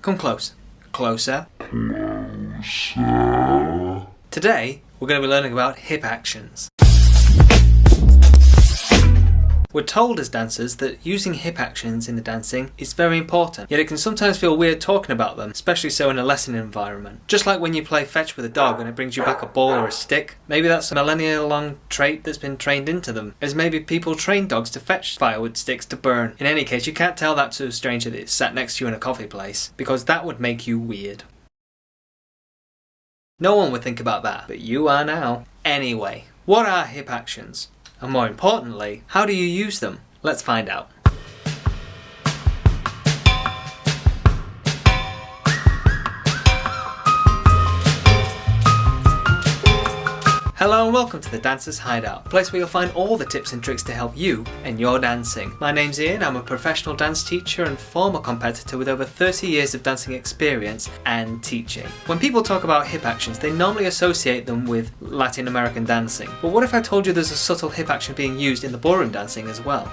Come close. Closer. Closer. Today, we're going to be learning about hip actions. We're told as dancers that using hip actions in the dancing is very important, yet it can sometimes feel weird talking about them, especially so in a lesson environment. Just like when you play fetch with a dog and it brings you back a ball or a stick, maybe that's a millennia-long trait that's been trained into them, as maybe people train dogs to fetch firewood sticks to burn. In any case, you can't tell that to a stranger that is sat next to you in a coffee place, because that would make you weird. No one would think about that, but you are now. Anyway, what are hip actions? And more importantly, how do you use them? Let's find out. Hello and welcome to the Dancer's Hideout, a place where you'll find all the tips and tricks to help you and your dancing. My name's Ian, I'm a professional dance teacher and former competitor with over 30 years of dancing experience and teaching. When people talk about hip actions, they normally associate them with Latin American dancing. But what if I told you there's a subtle hip action being used in the ballroom dancing as well?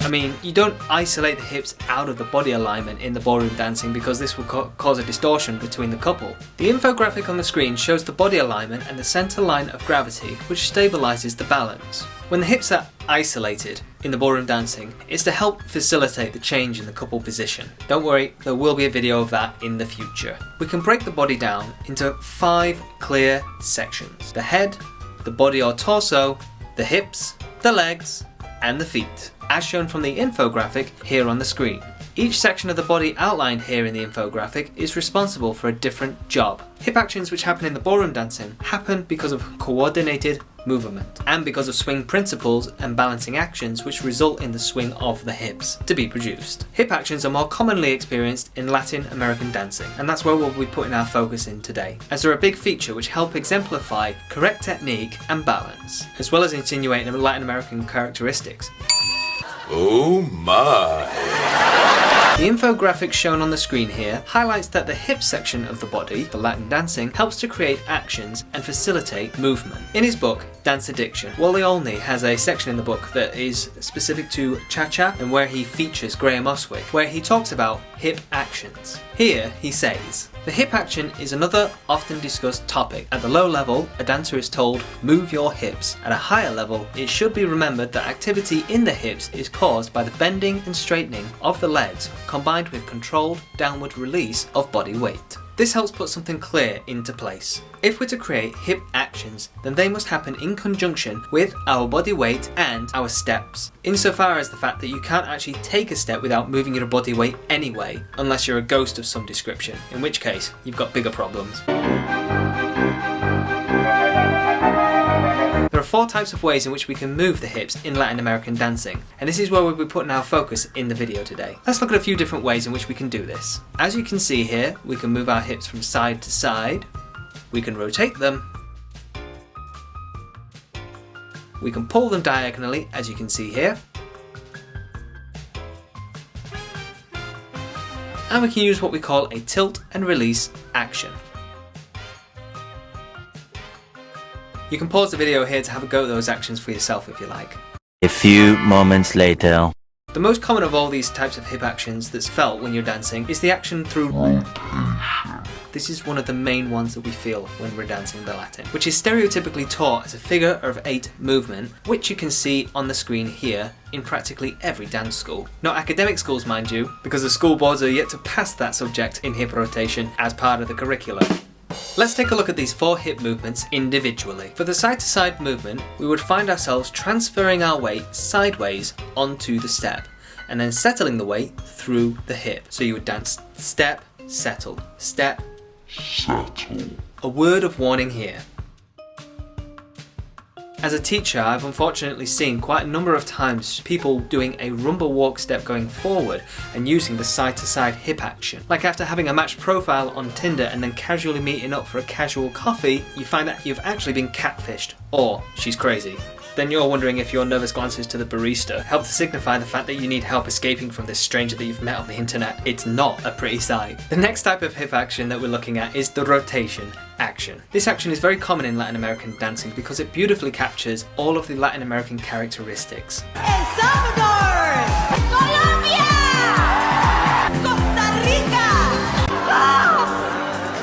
I mean, you don't isolate the hips out of the body alignment in the ballroom dancing because this will cause a distortion between the couple. The infographic on the screen shows the body alignment and the center line of gravity, which stabilizes the balance. When the hips are isolated in the ballroom dancing, it's to help facilitate the change in the couple position. Don't worry, there will be a video of that in the future. We can break the body down into 5 clear sections: the head, the body or torso, the hips, the legs, and the feet, as shown from the infographic here on the screen. Each section of the body outlined here in the infographic is responsible for a different job. Hip actions which happen in the ballroom dancing happen because of coordinated movement and because of swing principles and balancing actions which result in the swing of the hips to be produced. Hip actions are more commonly experienced in Latin American dancing, and that's where we'll be putting our focus in today, as they're a big feature which help exemplify correct technique and balance, as well as insinuating Latin American characteristics. Oh my! The infographic shown on the screen here highlights that the hip section of the body, the Latin dancing, helps to create actions and facilitate movement. In his book, Dance Addiction, Wally Olney has a section in the book that is specific to cha-cha and where he features Graham Oswick, where he talks about hip actions. Here he says, the hip action is another often discussed topic. At the low level, a dancer is told, move your hips. At a higher level, it should be remembered that activity in the hips is caused by the bending and straightening of the legs, combined with controlled downward release of body weight. This helps put something clear into place. If we're to create hip actions, then they must happen in conjunction with our body weight and our steps, insofar as the fact that you can't actually take a step without moving your body weight anyway, unless you're a ghost of some description, in which case you've got bigger problems. There are 4 types of ways in which we can move the hips in Latin American dancing, and this is where we'll be putting our focus in the video today. Let's look at a few different ways in which we can do this. As you can see here, we can move our hips from side to side, we can rotate them, we can pull them diagonally, as you can see here, and we can use what we call a tilt and release action. You can pause the video here to have a go at those actions for yourself if you like. A few moments later. The most common of all these types of hip actions that's felt when you're dancing is the action through rotation. This is one of the main ones that we feel when we're dancing the Latin, which is stereotypically taught as a figure of 8 movement, which you can see on the screen here in practically every dance school. Not academic schools, mind you, because the school boards are yet to pass that subject in hip rotation as part of the curriculum. Let's take a look at these 4 hip movements individually. For the side-to-side movement, we would find ourselves transferring our weight sideways onto the step, and then settling the weight through the hip. So you would dance step, settle, step, Settle. A word of warning here. As a teacher, I've unfortunately seen quite a number of times people doing a rumba walk step going forward and using the side-to-side hip action. Like after having a matched profile on Tinder and then casually meeting up for a casual coffee, you find that you've actually been catfished, or she's crazy. Then you're wondering if your nervous glances to the barista help to signify the fact that you need help escaping from this stranger that you've met on the internet. It's not a pretty sight. The next type of hip action that we're looking at is the rotation action. This action is very common in Latin American dancing because it beautifully captures all of the Latin American characteristics. El Salvador! Colombia!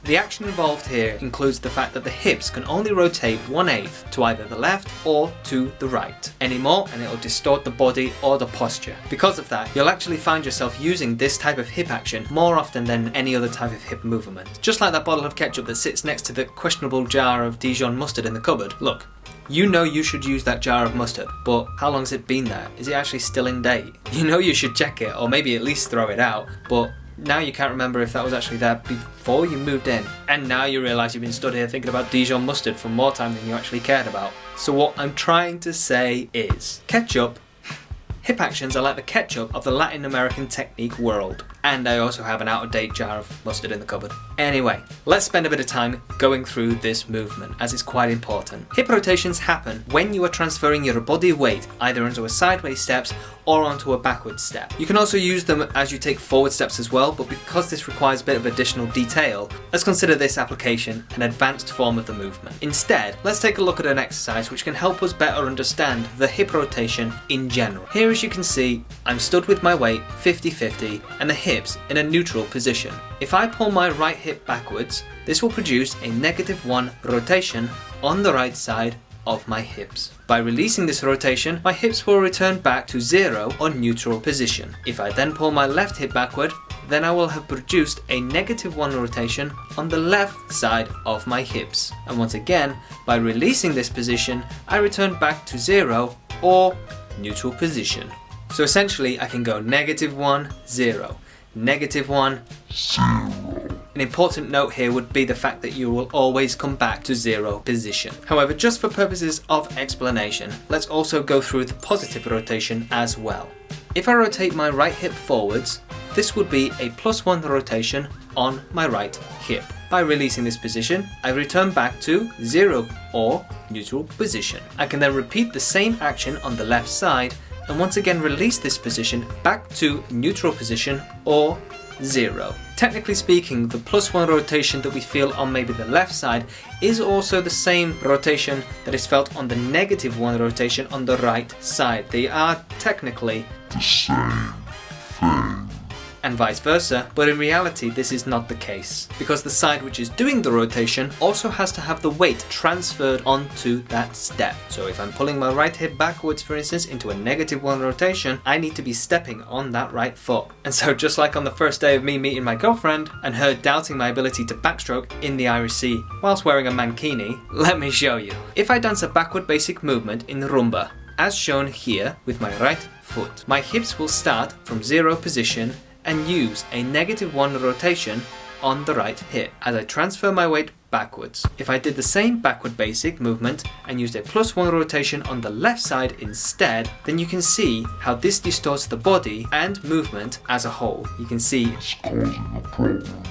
The action involved here includes the fact that the hips can only rotate 1/8 to either the left or to the right. Any more and it will distort the body or the posture. Because of that, you'll actually find yourself using this type of hip action more often than any other type of hip movement. Just like that bottle of ketchup that sits next to the questionable jar of Dijon mustard in the cupboard. Look, you know you should use that jar of mustard, but how long's it been there? Is it actually still in date? You know you should check it, or maybe at least throw it out, but now you can't remember if that was actually there before you moved in. And now you realise you've been stood here thinking about Dijon mustard for more time than you actually cared about. So what I'm trying to say is, ketchup, hip actions are like the ketchup of the Latin American technique world. And I also have an out-of-date jar of mustard in the cupboard. Anyway, let's spend a bit of time going through this movement, as it's quite important. Hip rotations happen when you are transferring your body weight either onto a sideways steps or onto a backward step. You can also use them as you take forward steps as well, but because this requires a bit of additional detail, let's consider this application an advanced form of the movement. Instead, let's take a look at an exercise which can help us better understand the hip rotation in general. Here, as you can see, I'm stood with my weight 50-50 and the hips in a neutral position. If I pull my right hip backwards, this will produce a -1 rotation on the right side of my hips. By releasing this rotation, my hips will return back to 0 or neutral position. If I then pull my left hip backward, then I will have produced a -1 rotation on the left side of my hips. And once again, by releasing this position, I return back to 0 or neutral position. So essentially, I can go -1, 0, -1, 0. An important note here would be the fact that you will always come back to 0 position. However, just for purposes of explanation, let's also go through the positive rotation as well. If I rotate my right hip forwards, this would be a +1 rotation on my right hip. By releasing this position, I return back to 0 or neutral position. I can then repeat the same action on the left side and once again release this position back to neutral position or 0. Technically speaking, the +1 rotation that we feel on maybe the left side is also the same rotation that is felt on the -1 rotation on the right side. They are technically The same thing. and vice versa, but in reality this is not the case, because the side which is doing the rotation also has to have the weight transferred onto that step. So if I'm pulling my right hip backwards, for instance, into a -1 rotation, I need to be stepping on that right foot. And so just like on the first day of me meeting my girlfriend and her doubting my ability to backstroke in the Irish Sea whilst wearing a mankini, let me show you. If I dance a backward basic movement in rumba, as shown here with my right foot, my hips will start from 0 position and use a -1 rotation on the right hip as I transfer my weight backwards. If I did the same backward basic movement and used a +1 rotation on the left side instead, then you can see how this distorts the body and movement as a whole. You can see It's causing a problem.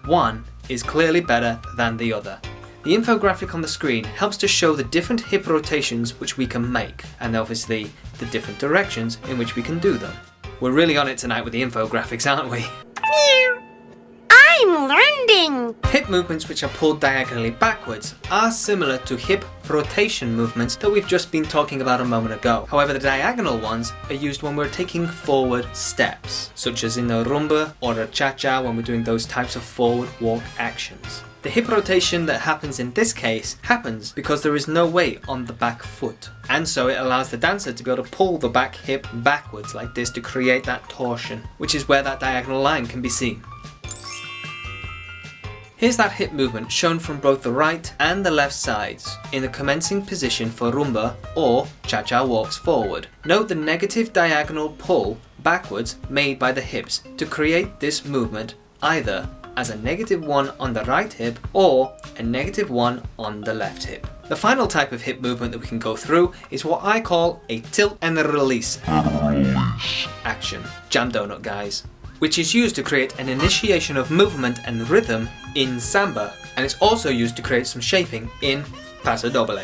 one is clearly better than the other. The infographic on the screen helps to show the different hip rotations which we can make, and obviously the different directions in which we can do them. We're really on it tonight with the infographics, aren't we? I'm learning. Hip movements which are pulled diagonally backwards are similar to hip rotation movements that we've just been talking about a moment ago. However, the diagonal ones are used when we're taking forward steps, such as in a rumba or a cha-cha when we're doing those types of forward walk actions. The hip rotation that happens in this case happens because there is no weight on the back foot, and so it allows the dancer to be able to pull the back hip backwards like this to create that torsion, which is where that diagonal line can be seen. Here's that hip movement shown from both the right and the left sides in the commencing position for rumba or cha-cha walks forward. Note the negative diagonal pull backwards made by the hips to create this movement either as a -1 on the right hip or a -1 on the left hip. The final type of hip movement that we can go through is what I call a tilt and a release action, jam donut guys, which is used to create an initiation of movement and rhythm in samba, and it's also used to create some shaping in paso doble.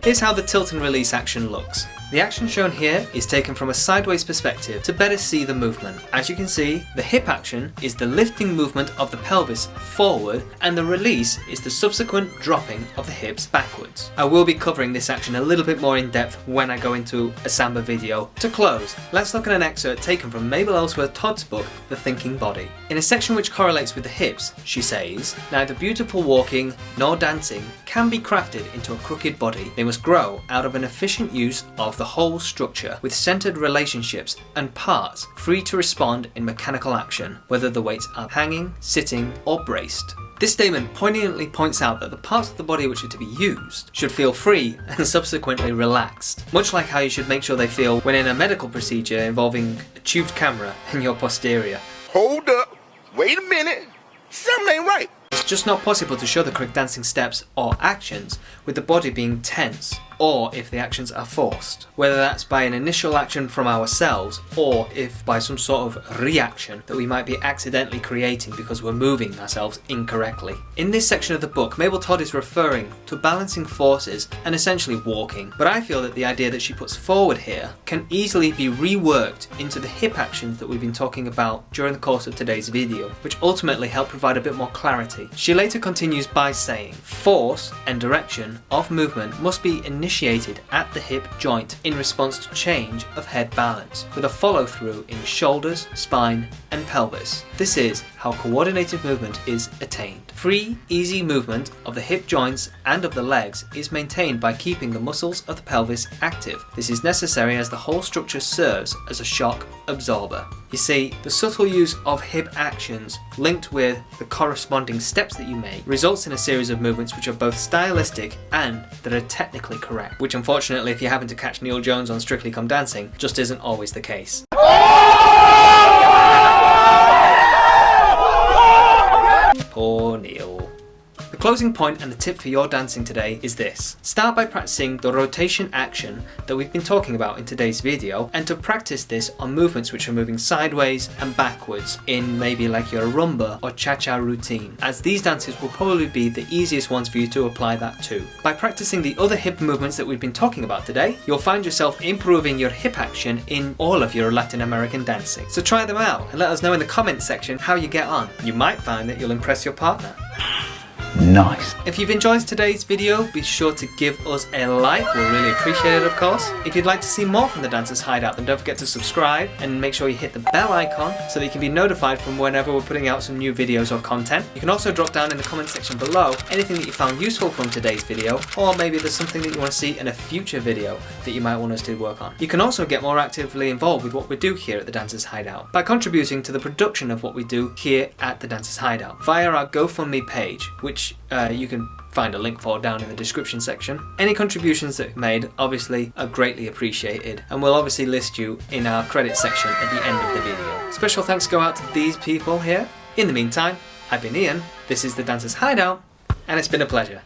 Here's how the tilt and release action looks. The action shown here is taken from a sideways perspective to better see the movement. As you can see, the hip action is the lifting movement of the pelvis forward, and the release is the subsequent dropping of the hips backwards. I will be covering this action a little bit more in depth when I go into a samba video. To close, let's look at an excerpt taken from Maybel Elsworth Todd's book, The Thinking Body. In a section which correlates with the hips, she says, "Neither beautiful walking nor dancing can be crafted into a crooked body. They must grow out of an efficient use of the whole structure, with centered relationships and parts free to respond in mechanical action, whether the weights are hanging, sitting, or braced." This statement poignantly points out that the parts of the body which are to be used should feel free and subsequently relaxed, much like how you should make sure they feel when in a medical procedure involving a tubed camera in your posterior. Hold up, wait a minute, something ain't right. It's just not possible to show the correct dancing steps or actions with the body being tense, or if the actions are forced, whether that's by an initial action from ourselves or if by some sort of reaction that we might be accidentally creating because we're moving ourselves incorrectly. In this section of the book, Maybel Todd is referring to balancing forces and essentially walking, but I feel that the idea that she puts forward here can easily be reworked into the hip actions that we've been talking about during the course of today's video, which ultimately help provide a bit more clarity. She later continues by saying, "Force and direction of movement must be initiated at the hip joint in response to change of head balance, with a follow-through in shoulders, spine, and pelvis. This is how coordinated movement is attained. Free, easy movement of the hip joints and of the legs is maintained by keeping the muscles of the pelvis active. This is necessary as the whole structure serves as a shock absorber." You see, the subtle use of hip actions linked with the corresponding steps that you make results in a series of movements which are both stylistic and that are technically correct, which unfortunately, if you happen to catch Neil Jones on Strictly Come Dancing, just isn't always the case. Poor Neil. The closing point and the tip for your dancing today is this. Start by practicing the rotation action that we've been talking about in today's video, and to practice this on movements which are moving sideways and backwards in maybe like your rumba or cha-cha routine, as these dances will probably be the easiest ones for you to apply that to. By practicing the other hip movements that we've been talking about today, you'll find yourself improving your hip action in all of your Latin American dancing. So try them out and let us know in the comments section how you get on. You might find that you'll impress your partner. Nice. If you've enjoyed today's video, be sure to give us a like. We'll really appreciate it, of course. If you'd like to see more from the Dancers Hideout, then don't forget to subscribe and make sure you hit the bell icon so that you can be notified from whenever we're putting out some new videos or content. You can also drop down in the comment section below anything that you found useful from today's video, or maybe there's something that you want to see in a future video that you might want us to work on. You can also get more actively involved with what we do here at the Dancers Hideout by contributing to the production of what we do here at the Dancers Hideout via our GoFundMe page, which you can find a link for down in the description section. Any contributions that you've made obviously are greatly appreciated, and we'll obviously list you in our credits section at the end of the video. Special thanks go out to these people here. In the meantime, I've been Ian, this is the Dancers Hideout, and it's been a pleasure.